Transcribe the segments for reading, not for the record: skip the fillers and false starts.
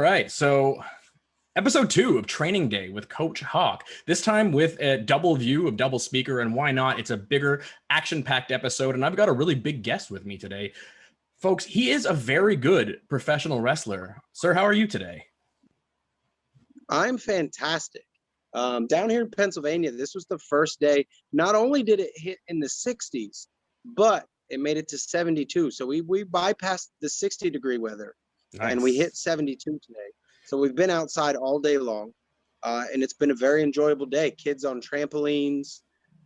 All right, so episode 2 of Training Day with Coach Hawke. This time with a double view of double speaker, and why not? It's a bigger, action-packed episode, and I've got a really big guest with me today. Folks, he is a very good professional wrestler. Sir, how are you today? I'm fantastic. Down here in Pennsylvania, this was the first day. Not only did it hit in the 60s, but it made it to 72. So we bypassed the 60-degree weather, and we hit 72 today. So we've been outside all day long, and it's been a very enjoyable day. Kids on trampolines,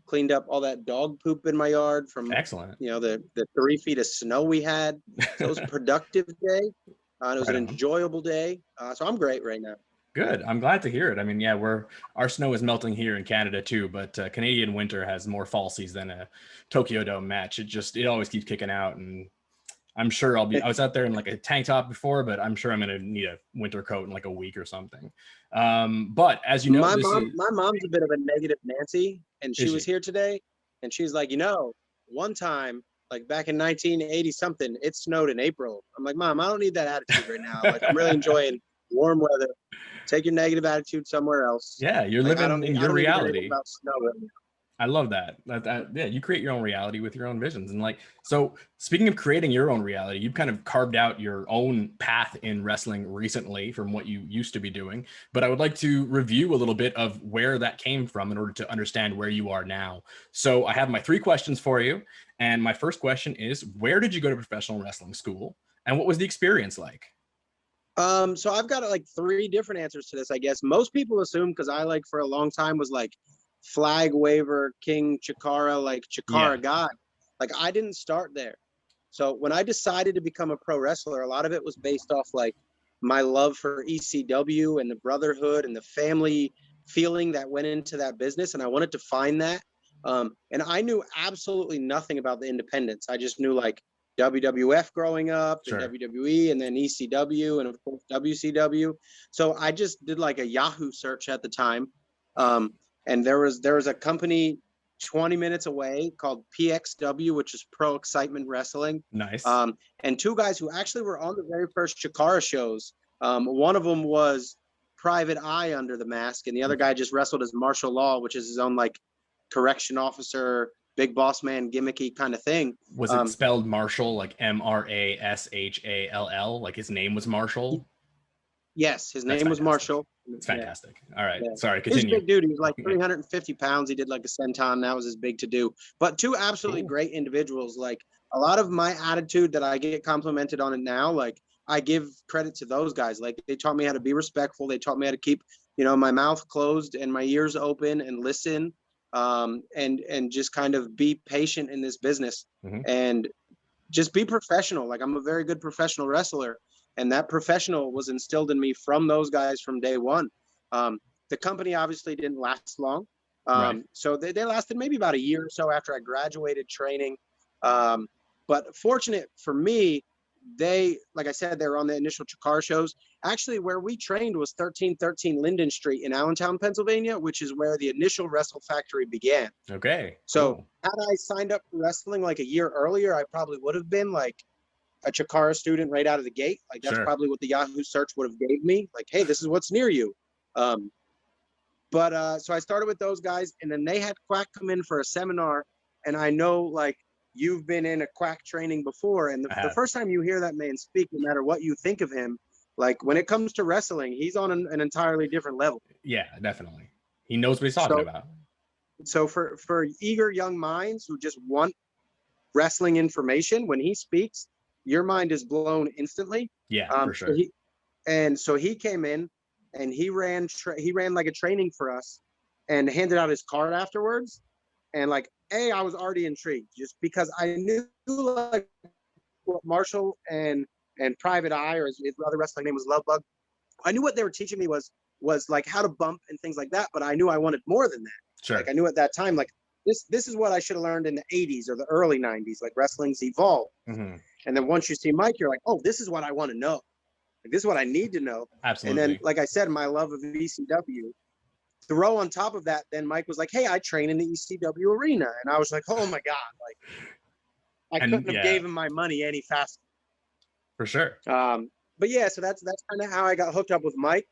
cleaned up all that dog poop in my yard from Excellent. the 3 feet of snow we had. So it was a productive day. It was an enjoyable day. So I'm great right now. Good. I'm glad to hear it. I mean, yeah, our snow is melting here in Canada too, but Canadian winter has more falsies than a Tokyo Dome match. It always keeps kicking out, and I'm sure I was out there in like a tank top before, but I'm sure I'm going to need a winter coat in like a week or something. But as you know, my mom's a bit of a negative Nancy, and she was here today, and she's like, one time, like back in 1980 something, it snowed in April. I'm like, Mom, I don't need that attitude right now. Like, I'm really enjoying warm weather. Take your negative attitude somewhere else. Yeah, you're living in your reality. About snow right now. I love that. Yeah, you create your own reality with your own visions. And so speaking of creating your own reality, you've kind of carved out your own path in wrestling recently from what you used to be doing. But I would like to review a little bit of where that came from in order to understand where you are now. So I have my 3 questions for you. And my first question is, where did you go to professional wrestling school? And what was the experience like? So I've got like 3 different answers to this, I guess. Most people assume, because I for a long time was like flag waver, King Chikara, guy. Like, I didn't start there. So when I decided to become a pro wrestler, a lot of it was based off like my love for ECW and the brotherhood and the family feeling that went into that business. And I wanted to find that. And I knew absolutely nothing about the independents. I just knew like WWF growing up, Sure. and WWE, and then ECW, and of course WCW. So I just did like a Yahoo search at the time, and there was a company 20 minutes away called PXW, which is Pro Excitement Wrestling. Nice. And 2 guys who actually were on the very first Chikara shows. One of them was Private Eye under the mask, and the other guy just wrestled as Martial Law, which is his own like correction officer, big boss man, gimmicky kind of thing. Was it spelled Marshall, like Marashall? Like his name was Marshall? Yes, his name was Marshall. It's fantastic. Yeah. All right. Yeah. Sorry, continue. He's a big dude. He was like 350 pounds. He did like a senton. That was his big to do. But 2 absolutely great individuals. Like, a lot of my attitude that I get complimented on it now, like, I give credit to those guys. Like, they taught me how to be respectful. They taught me how to keep, my mouth closed and my ears open and listen. And just kind of be patient in this business, and just be professional. Like, I'm a very good professional wrestler, and that professional was instilled in me from those guys from day one. The company obviously didn't last long. So they lasted maybe about a year or so after I graduated training. But fortunate for me, like I said, they were on the initial Chikara shows. Actually, where we trained was 1313 Linden Street in Allentown, Pennsylvania, which is where the initial Wrestle Factory began. Okay. So had I signed up for wrestling like a year earlier, I probably would have been like a Chikara student right out of the gate. Like, that's probably what the Yahoo search would have gave me. Like, hey, this is what's near you. But so I started with those guys, and then they had Quack come in for a seminar. And I know, like, you've been in a Quack training before, and the first time you hear that man speak, no matter what you think of him, like, when it comes to wrestling, he's on an entirely different level. Yeah, definitely. He knows what he's talking about. So for eager young minds who just want wrestling information, when he speaks, your mind is blown instantly. Yeah, for sure. So he came in, and he ran like a training for us, and handed out his card afterwards. And like, I was already intrigued just because I knew like what Marshall and Private Eye, or his other wrestling name was Love Bug. I knew what they were teaching me was like how to bump and things like that, but I knew I wanted more than that. Sure. Like, I knew at that time, like, this is what I should have learned in the 80s or the early 90s. Like, wrestling's evolved. And then once you see Mike, you're like, oh, this is what I want to know. Like, this is what I need to know. Absolutely. And then, like I said, my love of ECW. Throw on top of that, then Mike was like, hey, I train in the ECW arena. And I was like, oh my God, like, I couldn't have gave him my money any faster. For sure. but yeah, so that's kind of how I got hooked up with Mike.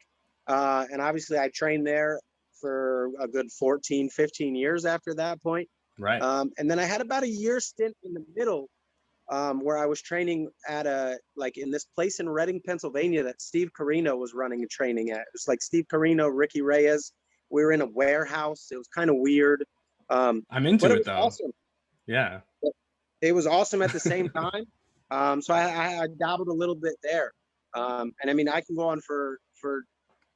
And obviously I trained there for a good 14, 15 years after that point. Right. And then I had about a year stint in the middle, where I was training at in this place in Reading, Pennsylvania that Steve Carino was running a training at. It was like Steve Carino, Ricky Reyes. We were in a warehouse. It was kind of weird. I'm into but it was though. awesome. Yeah. It was awesome at the same time. So I dabbled a little bit there. And I mean, I can go on for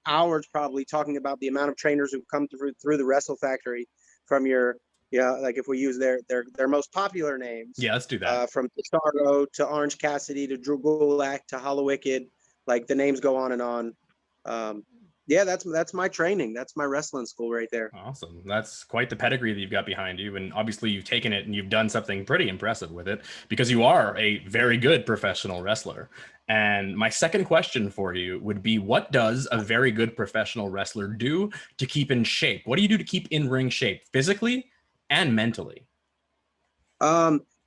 hours probably talking about the amount of trainers who've come through the Wrestle Factory from your, like if we use their most popular names. Yeah, let's do that. From Cesaro to Orange Cassidy to Drew Gulak to Hollow Wicked, like the names go on and on. Yeah, that's my training. That's my wrestling school right there. Awesome. That's quite the pedigree that you've got behind you. And obviously you've taken it and you've done something pretty impressive with it because you are a very good professional wrestler. And my second question for you would be, what does a very good professional wrestler do to keep in shape? What do you do to keep in ring shape physically and mentally?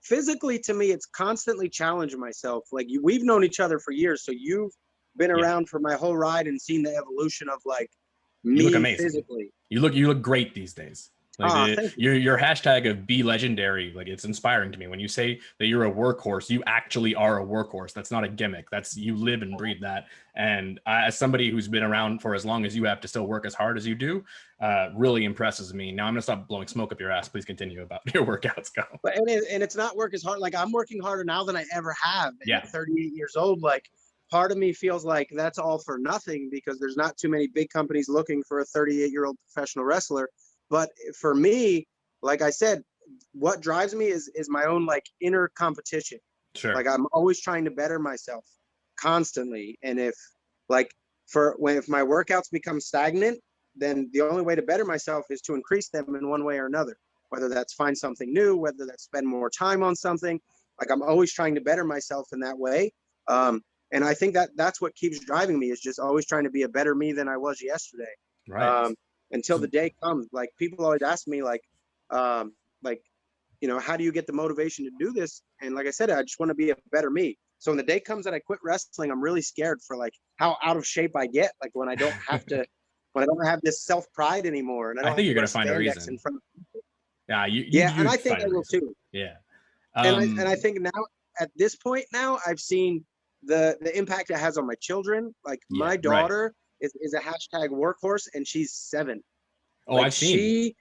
Physically, to me, it's constantly challenging myself. Like we've known each other for years, so you've been around for my whole ride and seen the evolution of like me. You look amazing. Physically. You look great these days. Like your hashtag of be legendary, like it's inspiring to me. When you say that you're a workhorse, you actually are a workhorse. That's not a gimmick. That's you live and breathe that. And as somebody who's been around for as long as you have to still work as hard as you do, really impresses me. Now I'm gonna stop blowing smoke up your ass. Please continue about your workouts. Go. But and it's not work as hard. Like I'm working harder now than I ever have. Yeah. At 38 years old, like part of me feels like that's all for nothing because there's not too many big companies looking for a 38-year-old professional wrestler. But for me, like I said, what drives me is my own like inner competition. Sure. Like I'm always trying to better myself constantly. And if my workouts become stagnant, then the only way to better myself is to increase them in one way or another, whether that's find something new, whether that's spend more time on something. Like I'm always trying to better myself in that way. And I think that's what keeps driving me is just always trying to be a better me than I was yesterday. Right. Until the day comes. Like people always ask me like, how do you get the motivation to do this? And like I said, I just want to be a better me. So when the day comes that I quit wrestling, I'm really scared for like how out of shape I get. Like when I don't have to, when I don't have this self pride anymore. And I think you're going to find a reason. In front of people. Yeah. And I think I will too. Yeah. And I think now at this point now I've seen the impact it has on my children. Like my daughter is a hashtag workhorse and she's 7. Oh, like I've seen.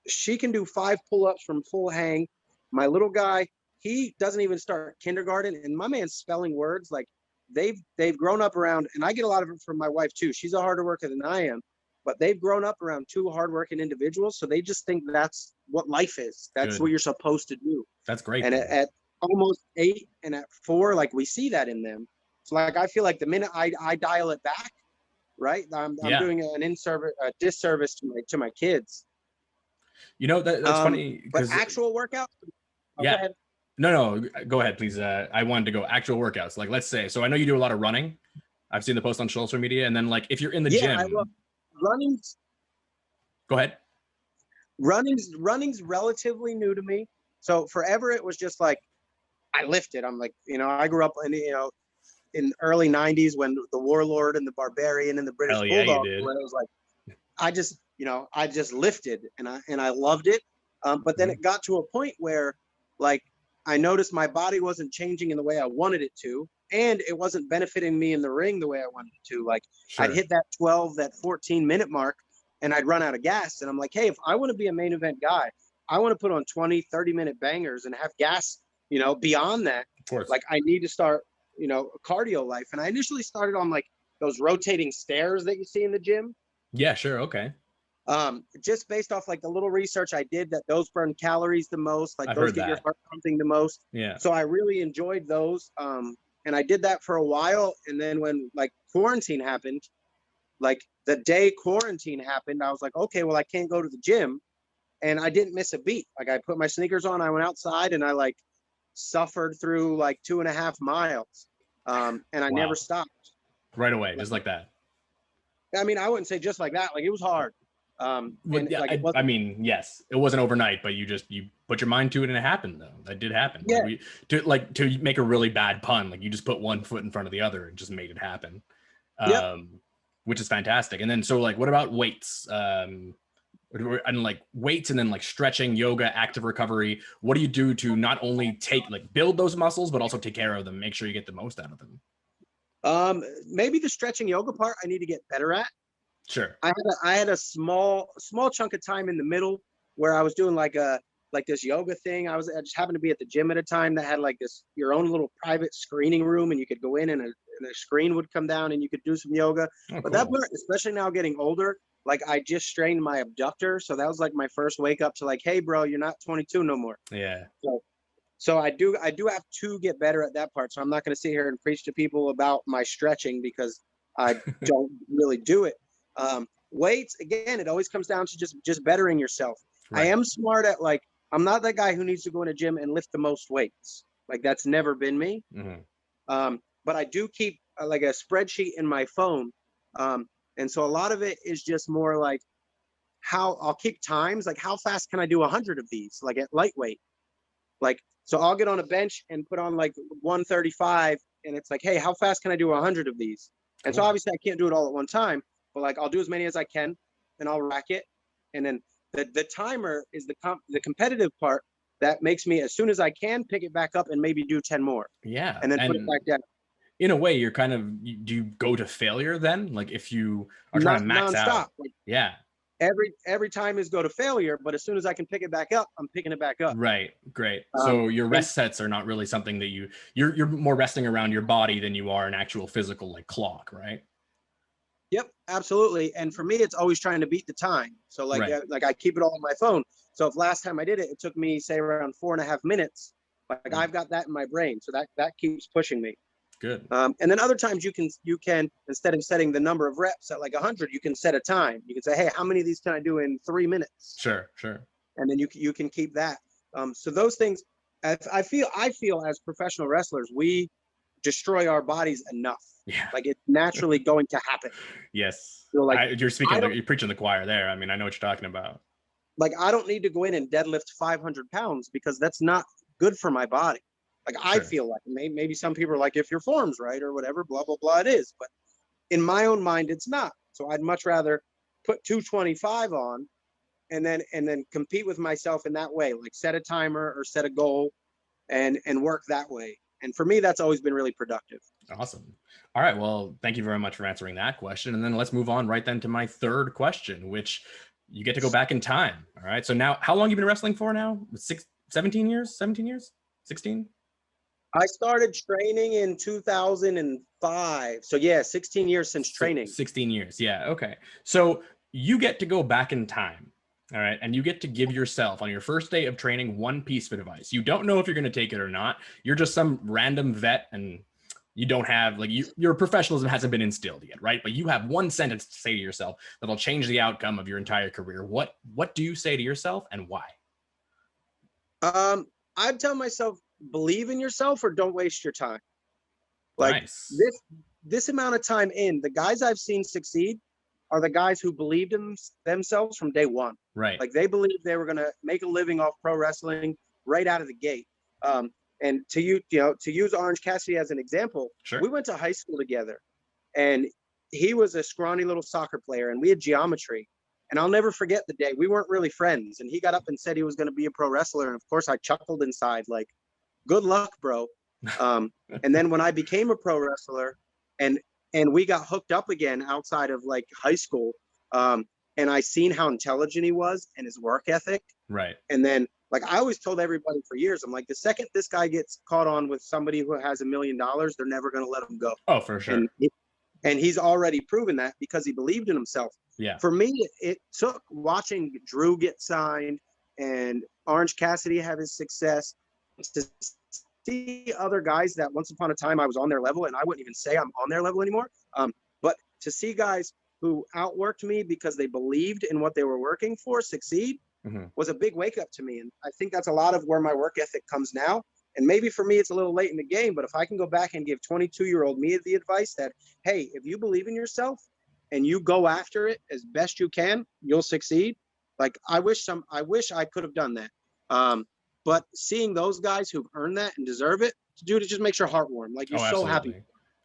She can do 5 pull-ups from full hang. My little guy, he doesn't even start kindergarten, and my man's spelling words like they've grown up around, and I get a lot of it from my wife too. She's a harder worker than I am, but they've grown up around 2 hardworking individuals, so they just think that's what life is. That's what you're supposed to do. That's great. And at almost 8 and at 4, like we see that in them. So like I feel like the minute I dial it back, right, I'm doing a disservice to my kids. You know that's funny. But actual workouts. Yeah. No, go ahead, please. I wanted to go actual workouts. Like let's say, so I know you do a lot of running. I've seen the post on social media, and then like if you're in the gym. Running's. Go ahead. Running's relatively new to me. So forever it was just like I lifted. I'm like, I grew up in early 90s when the Warlord and the Barbarian and the British Bulldog, where it was like I just lifted and I loved it. But then it got to a point where like I noticed my body wasn't changing in the way I wanted it to, and it wasn't benefiting me in the ring the way I wanted it to. Like I'd hit that 14-minute mark and I'd run out of gas. And I'm like, hey, if I want to be a main event guy, I want to put on 20, 30-minute bangers and have gas, beyond that. Of course. Like I need to start, a cardio life. And I initially started on like those rotating stairs that you see in the gym. Yeah, sure. Okay. Just based off like the little research I did that those burn calories the most, like those get your heart pumping the most. Yeah. So I really enjoyed those. And I did that for a while. And then when like quarantine happened, like the day quarantine happened, I was like, okay, well, I can't go to the gym. And I didn't miss a beat. Like I put my sneakers on, I went outside and I like suffered through like 2.5 miles. And I never stopped. Right away, just like that. I mean, I wouldn't say just like that. Like it was hard. And Yeah, like it I wasn't. mean, yes, it wasn't overnight, but you put your mind to it and it happened though. That did happen. Yeah. To make a really bad pun, like you just put one foot in front of the other and just made it happen. Yep. Which is fantastic. And then so like what about weights? And like weights and then like stretching, yoga, active recovery. What do you do to not only build those muscles, but also take care of them, make sure you get the most out of them? Maybe the stretching yoga part I need to get better at. Sure. I had a small chunk of time in the middle where I was doing like this yoga thing. I just happened to be at the gym at a time that had like this your own little private screening room, and you could go in and a screen would come down and you could do some yoga. Oh, But cool. that part, especially now getting older, like I just strained my abductor, so that was like my first wake up to like, hey, bro, you're not 22 no more. Yeah. So I do have to get better at that part. So I'm not going to sit here and preach to people about my stretching because I don't really do it. Weights, again, it always comes down to just bettering yourself. Right. I am smart at like, I'm not that guy who needs to go in a gym and lift the most weights. Like that's never been me. But I do keep like a spreadsheet in my phone. And so a lot of it is just more like how I'll keep times, like how fast can I do 100 of these, like at lightweight. Like, so I'll get on a bench and put on like 135 and it's like, hey, how fast can I do 100 of these? And so obviously I can't do it all at one time, but like I'll do as many as I can and I'll rack it. And then the timer is the competitive part that makes me, as soon as I can, pick it back up and maybe do 10 more. Yeah. And then put it back down. In a way, you're kind of, do you go to failure then? Like if you are trying to max out. Like, yeah. Every time is go to failure, but as soon as I can pick it back up, I'm picking it back up. Right. Great. So your rest sets are not really something that you're more resting around your body than you are an actual physical like clock, right? Yep, absolutely. And for me, it's always trying to beat the time. So like I keep it all on my phone. So if last time I did it, it took me say around 4.5 minutes. Like I've got that in my brain, so that keeps pushing me. Good. And then other times you can instead of setting the number of reps at like 100, you can set a time. You can say, hey, how many of these can I do in 3 minutes? Sure. And then you can keep that. So those things, I feel as professional wrestlers, we destroy our bodies enough. Yeah. Like it's naturally going to happen. Yes. So like you're preaching the choir there. I mean, I know what you're talking about. Like I don't need to go in and deadlift 500 pounds because that's not good for my body. Like I feel like maybe some people are like, if your form's right or whatever, blah, blah, blah, it is. But in my own mind, it's not. So I'd much rather put 225 on and then compete with myself in that way, like set a timer or set a goal and work that way. And for me, that's always been really productive. Awesome. All right. Well, thank you very much for answering that question. And then let's move on right then to my third question, which you get to go back in time. All right. So now, how long have you been wrestling for now? 17 years? 17 years? 16? I started training in 2005. So yeah, 16 years since training. 16 years. Yeah. Okay. So you get to go back in time. All right. And you get to give yourself on your first day of training one piece of advice. You don't know if you're going to take it or not. You're just some random vet and you don't have your professionalism hasn't been instilled yet. Right. But you have one sentence to say to yourself that'll change the outcome of your entire career. What do you say to yourself and why? I'd tell myself, believe in yourself or don't waste your time. Like nice. This amount of time in, the guys I've seen succeed are the guys who believed in themselves from day one. Right. Like they believed they were going to make a living off pro wrestling right out of the gate. And to use Orange Cassidy as an example, we went to high school together and he was a scrawny little soccer player and we had geometry. And I'll never forget the day we weren't really friends. And he got up and said he was going to be a pro wrestler. And of course I chuckled inside like, good luck, bro. And then when I became a pro wrestler and we got hooked up again outside of like high school, and I seen how intelligent he was and his work ethic. Right. And then like I always told everybody for years, I'm like, the second this guy gets caught on with somebody who has $1 million, they're never going to let him go. Oh, for sure. And he's already proven that because he believed in himself. Yeah. For me, it took watching Drew get signed and Orange Cassidy have his success to see other guys that once upon a time I was on their level, and I wouldn't even say I'm on their level anymore. But to see guys who outworked me because they believed in what they were working for succeed was a big wake up to me. And I think that's a lot of where my work ethic comes now. And maybe for me, it's a little late in the game, but if I can go back and give 22-year-old me the advice that, hey, if you believe in yourself, and you go after it as best you can, you'll succeed. Like I wish I could have done that. But seeing those guys who've earned that and deserve it, dude, it just makes your heart warm. Like you're Oh, so happy. absolutely.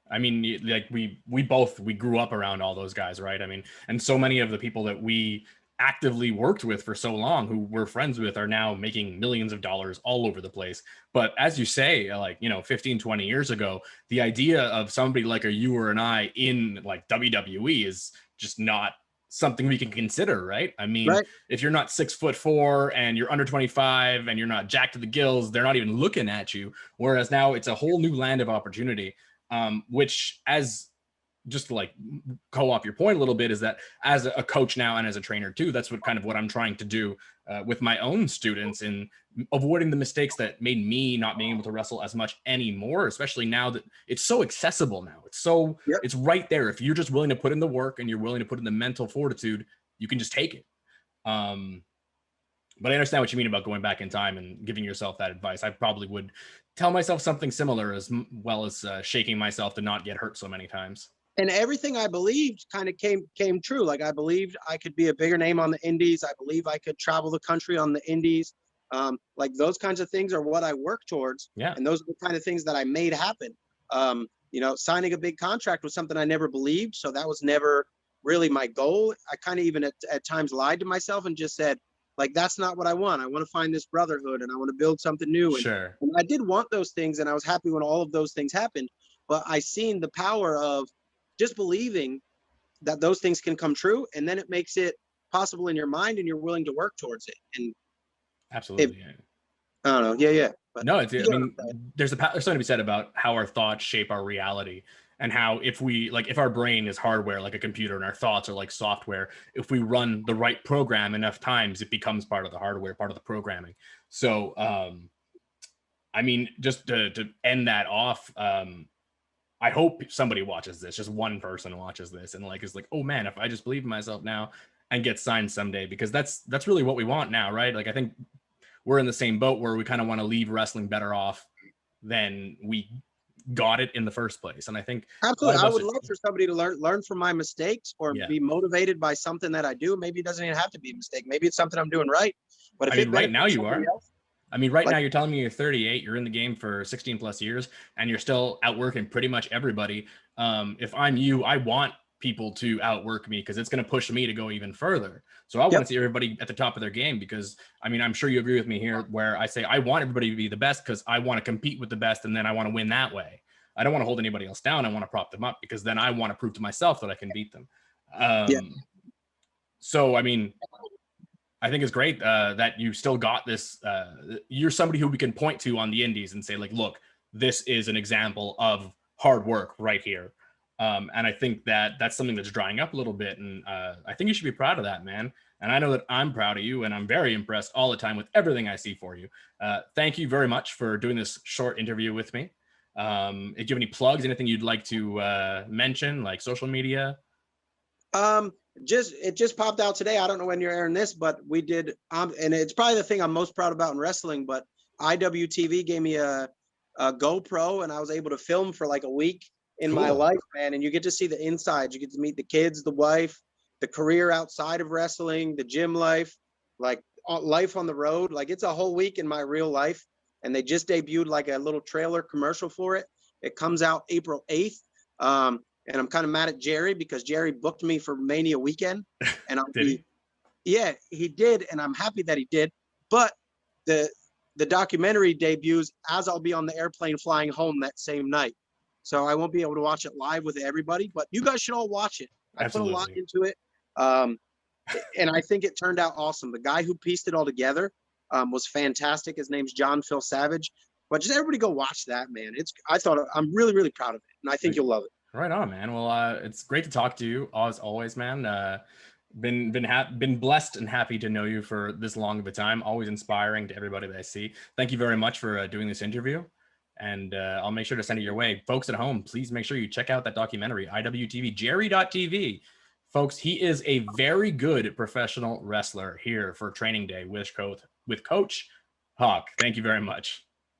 I mean, like we grew up around all those guys, right? I mean, and so many of the people that we actively worked with for so long, who we're friends with, are now making millions of dollars all over the place. But as you say, like, 15, 20 years ago, the idea of somebody like a you or an I in like WWE is just not something we can consider, right? I mean, Right. if you're not 6'4" and you're under 25 and you're not jacked to the gills, they're not even looking at you. Whereas now it's a whole new land of opportunity, which, as just to like co-op your point a little bit, is that as a coach now and as a trainer too, that's what I'm trying to do with my own students, in avoiding the mistakes that made me not being able to wrestle as much anymore, especially now that it's so accessible now. Yep. It's right there. If you're just willing to put in the work and you're willing to put in the mental fortitude, you can just take it. But I understand what you mean about going back in time and giving yourself that advice. I probably would tell myself something similar, as well as shaking myself to not get hurt so many times. And everything I believed kind of came true. Like I believed I could be a bigger name on the indies. I believe I could travel the country on the indies. Like those kinds of things are what I work towards. Yeah. And those are the kind of things that I made happen. Signing a big contract was something I never believed. So that was never really my goal. I kind of even at times lied to myself and just said, like, that's not what I want. I want to find this brotherhood and I want to build something new. Sure. And I did want those things. And I was happy when all of those things happened. But I seen the power of just believing that those things can come true, and then it makes it possible in your mind, and you're willing to work towards it. And absolutely, I don't know, yeah. But no, I mean, there's something to be said about how our thoughts shape our reality, and how if our brain is hardware like a computer and our thoughts are like software, if we run the right program enough times, it becomes part of the hardware, part of the programming. So, I mean, just to end that off. I hope somebody watches this, just one person watches this and is like, oh man, if I just believe in myself now and get signed someday, because that's really what we want now, right? Like, I think we're in the same boat where we kind of want to leave wrestling better off than we got it in the first place. And I think absolutely, I would love for somebody to learn from my mistakes, or Yeah. be motivated by something that I do. Maybe it doesn't even have to be a mistake. Maybe it's something I'm doing right. But if right now you are. else, now you're telling me you're 38, you're in the game for 16 plus years, and you're still outworking pretty much everybody. If I'm you, I want people to outwork me, because it's going to push me to go even further. So I want to see everybody at the top of their game, because I mean, I'm sure you agree with me here where I say I want everybody to be the best, because I want to compete with the best, and then I want to win that way. I don't want to hold anybody else down. I want to prop them up, because then I want to prove to myself that I can beat them. So, I mean, I think it's great that you still got this. You're somebody who we can point to on the indies and say, like, look, this is an example of hard work right here. And I think that that's something that's drying up a little bit. And I think you should be proud of that, man. And I know that I'm proud of you, and I'm very impressed all the time with everything I see for you. Thank you very much for doing this short interview with me. If you have any plugs, anything you'd like to mention, like social media? It just popped out today. I don't know when you're airing this, but we did, and it's probably the thing I'm most proud about in wrestling, but IWTV gave me a GoPro, and I was able to film for like a week in my life, man. And you get to see the inside. You get to meet the kids, the wife, the career outside of wrestling, the gym life, like life on the road. Like, it's a whole week in my real life. And they just debuted like a little trailer commercial for it. It comes out April 8th. And I'm kind of mad at Jerry, because Jerry booked me for Mania weekend, and yeah, he did, and I'm happy that he did. But the documentary debuts as I'll be on the airplane flying home that same night, so I won't be able to watch it live with everybody. But you guys should all watch it. I put a lot into it, and I think it turned out awesome. The guy who pieced it all together was fantastic. His name's John Phil Savage. But just everybody go watch that, man. I'm really, really proud of it, and I think you'll love it. Right on, man. Well, it's great to talk to you as always, man. Been blessed and happy to know you for this long of a time. Always inspiring to everybody that I see. Thank you very much for doing this interview, and I'll make sure to send it your way. Folks at home, please make sure you check out that documentary, IWTV, Jerry.tv. Folks, he is a very good professional wrestler here for Training Day with Coach Hawke. Thank you very much.